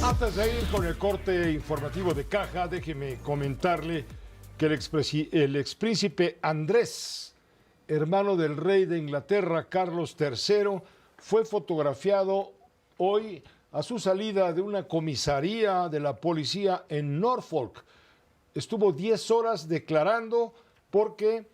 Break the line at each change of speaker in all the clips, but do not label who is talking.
Antes de ir con el corte informativo de caja, déjeme comentarle que el expríncipe Andrés, hermano del rey de Inglaterra, Carlos III, fue fotografiado hoy a su salida de una comisaría de la policía en Norfolk. Estuvo 10 horas declarando porque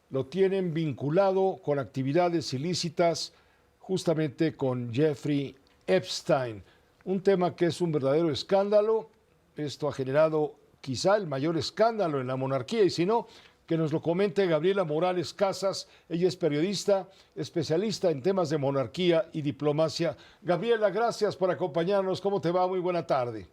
lo tienen vinculado con actividades ilícitas justamente con Jeffrey Epstein. Un tema que es un verdadero escándalo. Esto ha generado quizá el mayor escándalo en la monarquía, y si no, que nos lo comente Gabriela Morales Casas. Ella es periodista, especialista en temas de monarquía y diplomacia. Gabriela, gracias por acompañarnos. ¿Cómo te va? Muy buena tarde.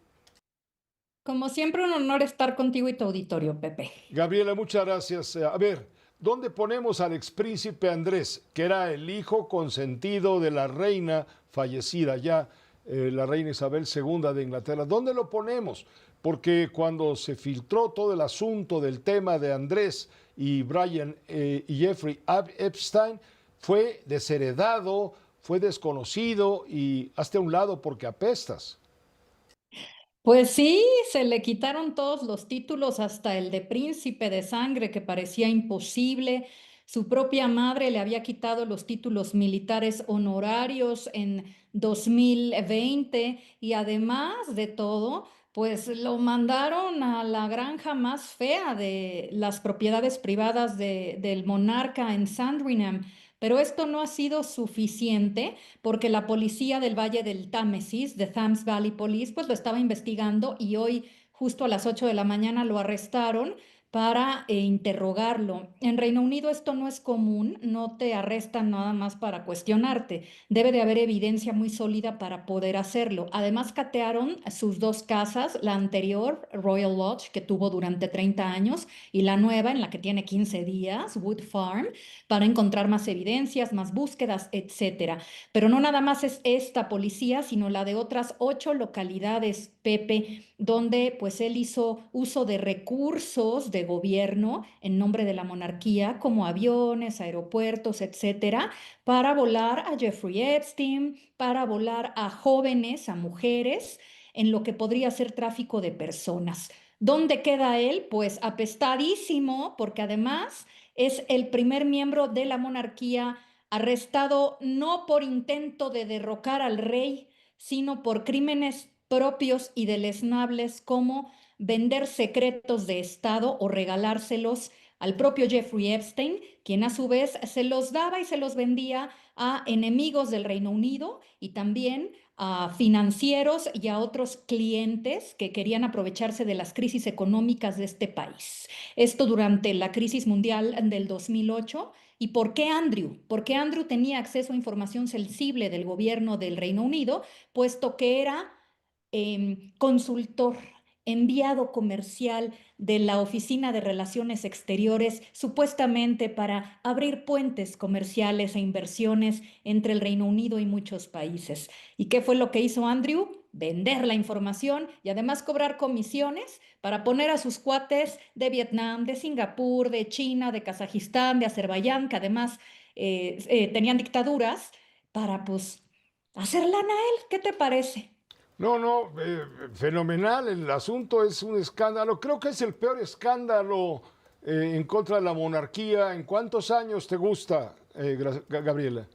Como siempre, un honor estar contigo y tu auditorio, Pepe.
Gabriela, muchas gracias. A ver, ¿dónde ponemos al expríncipe Andrés, que era el hijo consentido de la reina fallecida ya, la reina Isabel II de Inglaterra? ¿Dónde lo ponemos? Porque cuando se filtró todo el asunto del tema de Andrés y Brian y Jeffrey Epstein, fue desheredado, fue desconocido y hazte a un lado porque apestas.
Pues sí, se le quitaron todos los títulos, hasta el de príncipe de sangre, que parecía imposible. Su propia madre le había quitado los títulos militares honorarios en 2020 y además de todo, pues lo mandaron a la granja más fea de las propiedades privadas del monarca en Sandringham. Pero esto no ha sido suficiente porque la policía del Valle del Támesis, de Thames Valley Police, pues lo estaba investigando y hoy, justo a las 8 de la mañana, lo arrestaron para interrogarlo. En Reino Unido esto no es común, no te arrestan nada más para cuestionarte. Debe de haber evidencia muy sólida para poder hacerlo. Además, catearon sus dos casas, la anterior, Royal Lodge, que tuvo durante 30 años, y la nueva, en la que tiene 15 días, Wood Farm, para encontrar más evidencias, más búsquedas, etcétera. Pero no nada más es esta policía, sino la de otras 8 localidades, Pepe, donde pues él hizo uso de recursos de gobierno en nombre de la monarquía, como aviones, aeropuertos, etcétera, para volar a Jeffrey Epstein, para volar a jóvenes, a mujeres, en lo que podría ser tráfico de personas. ¿Dónde queda él? Pues apestadísimo, porque además es el primer miembro de la monarquía arrestado no por intento de derrocar al rey, sino por crímenes propios y deleznables como vender secretos de Estado o regalárselos al propio Jeffrey Epstein, quien a su vez se los daba y se los vendía a enemigos del Reino Unido y también a financieros y a otros clientes que querían aprovecharse de las crisis económicas de este país. Esto durante la crisis mundial del 2008. ¿Y por qué Andrew? Porque Andrew tenía acceso a información sensible del gobierno del Reino Unido, puesto que era consultor, enviado comercial de la Oficina de Relaciones Exteriores, supuestamente para abrir puentes comerciales e inversiones entre el Reino Unido y muchos países. ¿Y qué fue lo que hizo Andrew? Vender la información y además cobrar comisiones para poner a sus cuates de Vietnam, de Singapur, de China, de Kazajistán, de Azerbaiyán, que además tenían dictaduras, para pues hacer lana a él. ¿Qué te parece?
No, no, fenomenal. El asunto es un escándalo. Creo que es el peor escándalo en contra de la monarquía. ¿En cuántos años te gusta, Gabriela?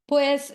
Pues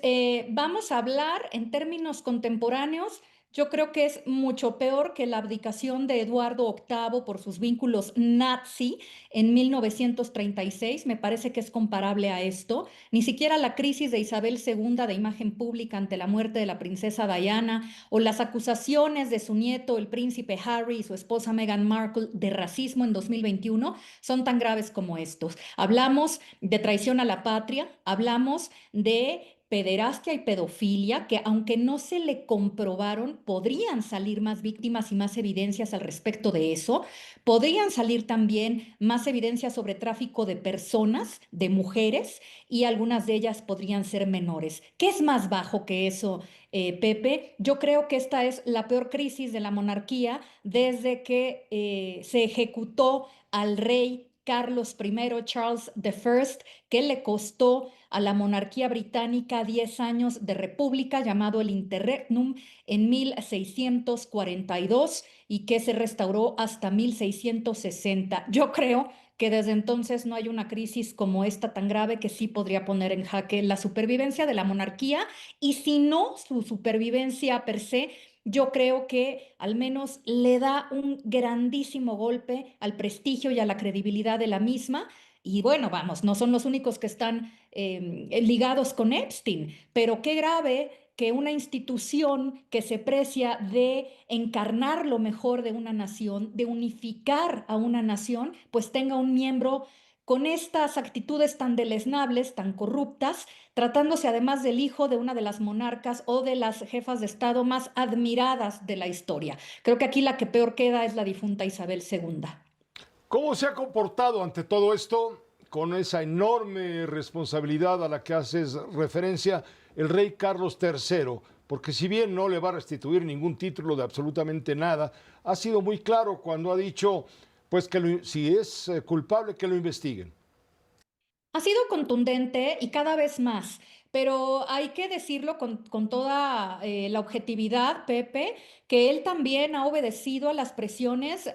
vamos a hablar en términos contemporáneos. Yo creo que es mucho peor que la abdicación de Eduardo VIII por sus vínculos nazi en 1936. Me parece que es comparable a esto. Ni siquiera la crisis de Isabel II de imagen pública ante la muerte de la princesa Diana o las acusaciones de su nieto, el príncipe Harry, y su esposa Meghan Markle de racismo en 2021 son tan graves como estos. Hablamos de traición a la patria, hablamos de pederastia y pedofilia, que aunque no se le comprobaron, podrían salir más víctimas y más evidencias al respecto de eso. Podrían salir también más evidencias sobre tráfico de personas, de mujeres, y algunas de ellas podrían ser menores. ¿Qué es más bajo que eso, Pepe? Yo creo que esta es la peor crisis de la monarquía desde que se ejecutó al rey Carlos I, Charles I, que le costó a la monarquía británica 10 años de república, llamado el Interregnum, en 1642 y que se restauró hasta 1660. Yo creo que desde entonces no hay una crisis como esta tan grave que sí podría poner en jaque la supervivencia de la monarquía y si no su supervivencia per se, yo creo que al menos le da un grandísimo golpe al prestigio y a la credibilidad de la misma. Y bueno, vamos, no son los únicos que están ligados con Epstein, pero qué grave que una institución que se precia de encarnar lo mejor de una nación, de unificar a una nación, pues tenga un miembro con estas actitudes tan deleznables, tan corruptas, tratándose además del hijo de una de las monarcas o de las jefas de Estado más admiradas de la historia. Creo que aquí la que peor queda es la difunta Isabel II.
¿Cómo se ha comportado ante todo esto, con esa enorme responsabilidad a la que haces referencia, el rey Carlos III? Porque si bien no le va a restituir ningún título de absolutamente nada, ha sido muy claro cuando ha dicho, pues que si es culpable, que lo investiguen.
Ha sido contundente y cada vez más, pero hay que decirlo con toda la objetividad, Pepe, que él también ha obedecido a las presiones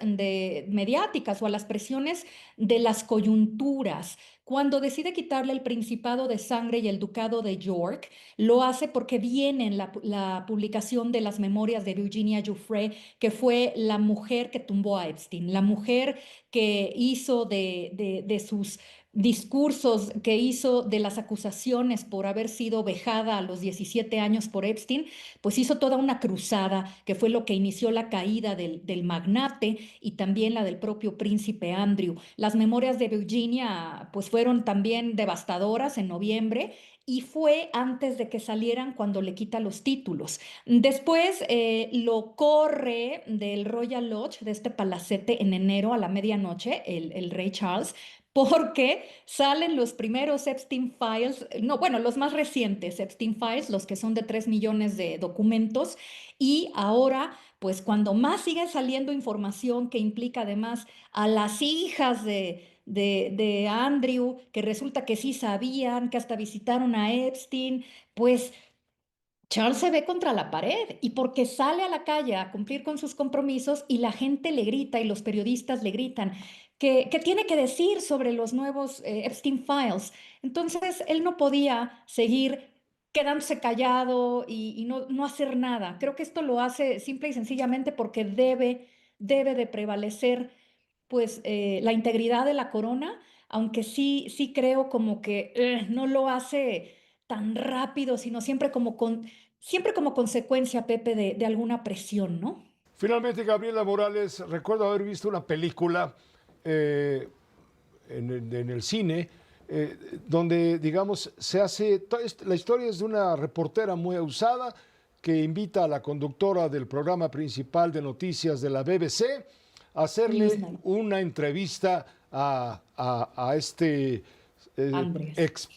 mediáticas o a las presiones de las coyunturas. Cuando decide quitarle el Principado de Sangre y el Ducado de York, lo hace porque viene en la publicación de las memorias de Virginia Giuffre, que fue la mujer que tumbó a Epstein, la mujer que hizo de sus discursos que hizo de las acusaciones por haber sido vejada a los 17 años por Epstein, pues hizo toda una cruzada que fue lo que inició la caída del magnate y también la del propio príncipe Andrew. Las memorias de Virginia pues fueron también devastadoras en noviembre y fue antes de que salieran cuando le quita los títulos. Después lo corre del Royal Lodge, de este palacete, en enero a la medianoche, el rey Charles, porque salen los primeros Epstein Files, no, bueno, los más recientes Epstein Files, los que son de 3 millones de documentos, y ahora, pues cuando más sigue saliendo información que implica además a las hijas de Andrew, que resulta que sí sabían, que hasta visitaron a Epstein, pues Charles se ve contra la pared y porque sale a la calle a cumplir con sus compromisos y la gente le grita y los periodistas le gritan que tiene que decir sobre los nuevos Epstein Files. Entonces él no podía seguir quedándose callado y no hacer nada. Creo que esto lo hace simple y sencillamente porque debe de prevalecer pues la integridad de la corona, aunque sí creo como que no lo hace tan rápido, sino siempre como consecuencia, Pepe, de alguna presión, ¿no?
Finalmente, Gabriela Morales, recuerdo haber visto una película eh, en el cine, donde, digamos, se hace, la historia es de una reportera muy usada que invita a la conductora del programa principal de noticias de la BBC a hacerle
Newsnight,
una entrevista a este
Andrés.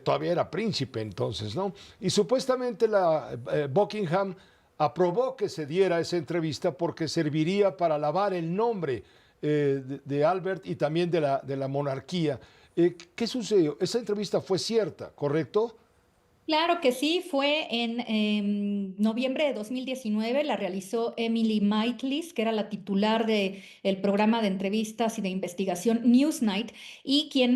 todavía era príncipe entonces, ¿no? Y supuestamente la Buckingham aprobó que se diera esa entrevista porque serviría para lavar el nombre de Albert y también de la monarquía. ¿Qué sucedió? Esa entrevista fue cierta, ¿correcto?
Claro que sí, fue en noviembre de 2019, la realizó Emily Maitlis, que era la titular del programa de entrevistas y de investigación Newsnight, y quien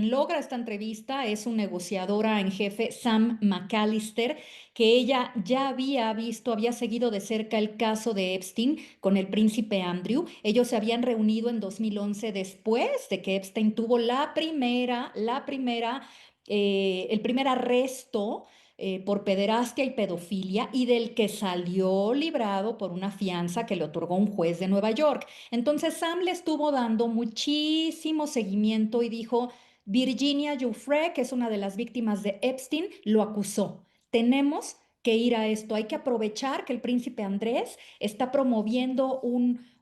logra esta entrevista es su negociadora en jefe, Sam McAllister, que ella ya había visto, había seguido de cerca el caso de Epstein con el príncipe Andrew. Ellos se habían reunido en 2011 después de que Epstein tuvo el primer arresto por pederastia y pedofilia y del que salió librado por una fianza que le otorgó un juez de Nueva York. Entonces Sam le estuvo dando muchísimo seguimiento y dijo, Virginia Giuffre, que es una de las víctimas de Epstein, lo acusó. Tenemos que ir a esto. Hay que aprovechar que el príncipe Andrés está promoviendo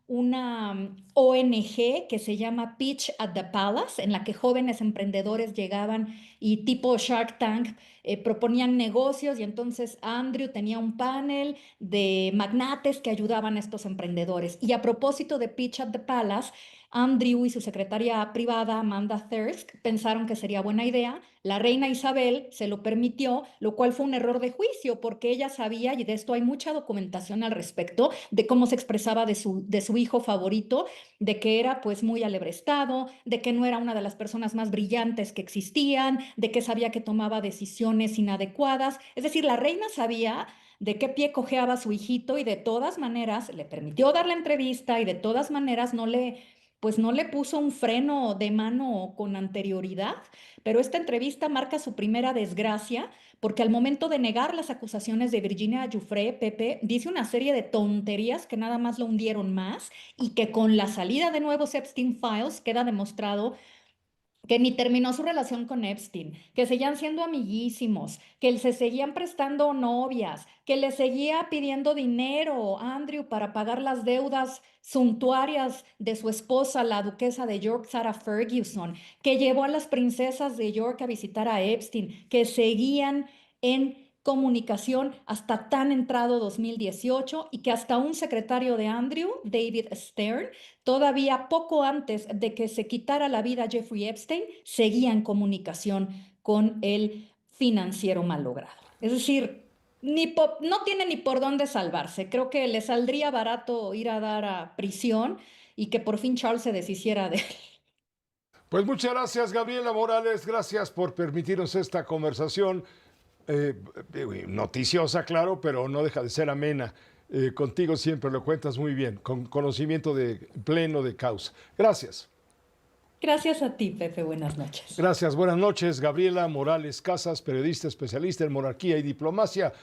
una ONG que se llama Pitch at the Palace, en la que jóvenes emprendedores llegaban y tipo Shark Tank proponían negocios y entonces Andrew tenía un panel de magnates que ayudaban a estos emprendedores. Y a propósito de Pitch at the Palace, Andrew y su secretaria privada, Amanda Thirsk, pensaron que sería buena idea. La reina Isabel se lo permitió, lo cual fue un error de juicio, porque ella sabía, y de esto hay mucha documentación al respecto, de cómo se expresaba de su hijo favorito, de que era pues muy alebrestado, de que no era una de las personas más brillantes que existían, de que sabía que tomaba decisiones inadecuadas. Es decir, la reina sabía de qué pie cojeaba a su hijito y de todas maneras le permitió dar la entrevista y de todas maneras pues no le puso un freno de mano con anterioridad, pero esta entrevista marca su primera desgracia porque al momento de negar las acusaciones de Virginia Giuffre, Pepe dice una serie de tonterías que nada más lo hundieron más y que con la salida de nuevos Epstein Files queda demostrado que ni terminó su relación con Epstein, que seguían siendo amiguísimos, que se seguían prestando novias, que le seguía pidiendo dinero a Andrew para pagar las deudas suntuarias de su esposa, la duquesa de York, Sarah Ferguson, que llevó a las princesas de York a visitar a Epstein, que seguían en comunicación hasta tan entrado 2018 y que hasta un secretario de Andrew, David Stern, todavía poco antes de que se quitara la vida Jeffrey Epstein, seguía en comunicación con el financiero malogrado. Es decir, no tiene ni por dónde salvarse. Creo que le saldría barato ir a dar a prisión y que por fin Charles se deshiciera de él.
Pues muchas gracias, Gabriela Morales. Gracias por permitirnos esta conversación. Noticiosa, claro, pero no deja de ser amena. Contigo siempre lo cuentas muy bien, con conocimiento pleno de causa. Gracias.
Gracias a ti, Pepe. Buenas noches.
Gracias, buenas noches. Gabriela Morales Casas, periodista especialista en monarquía y diplomacia.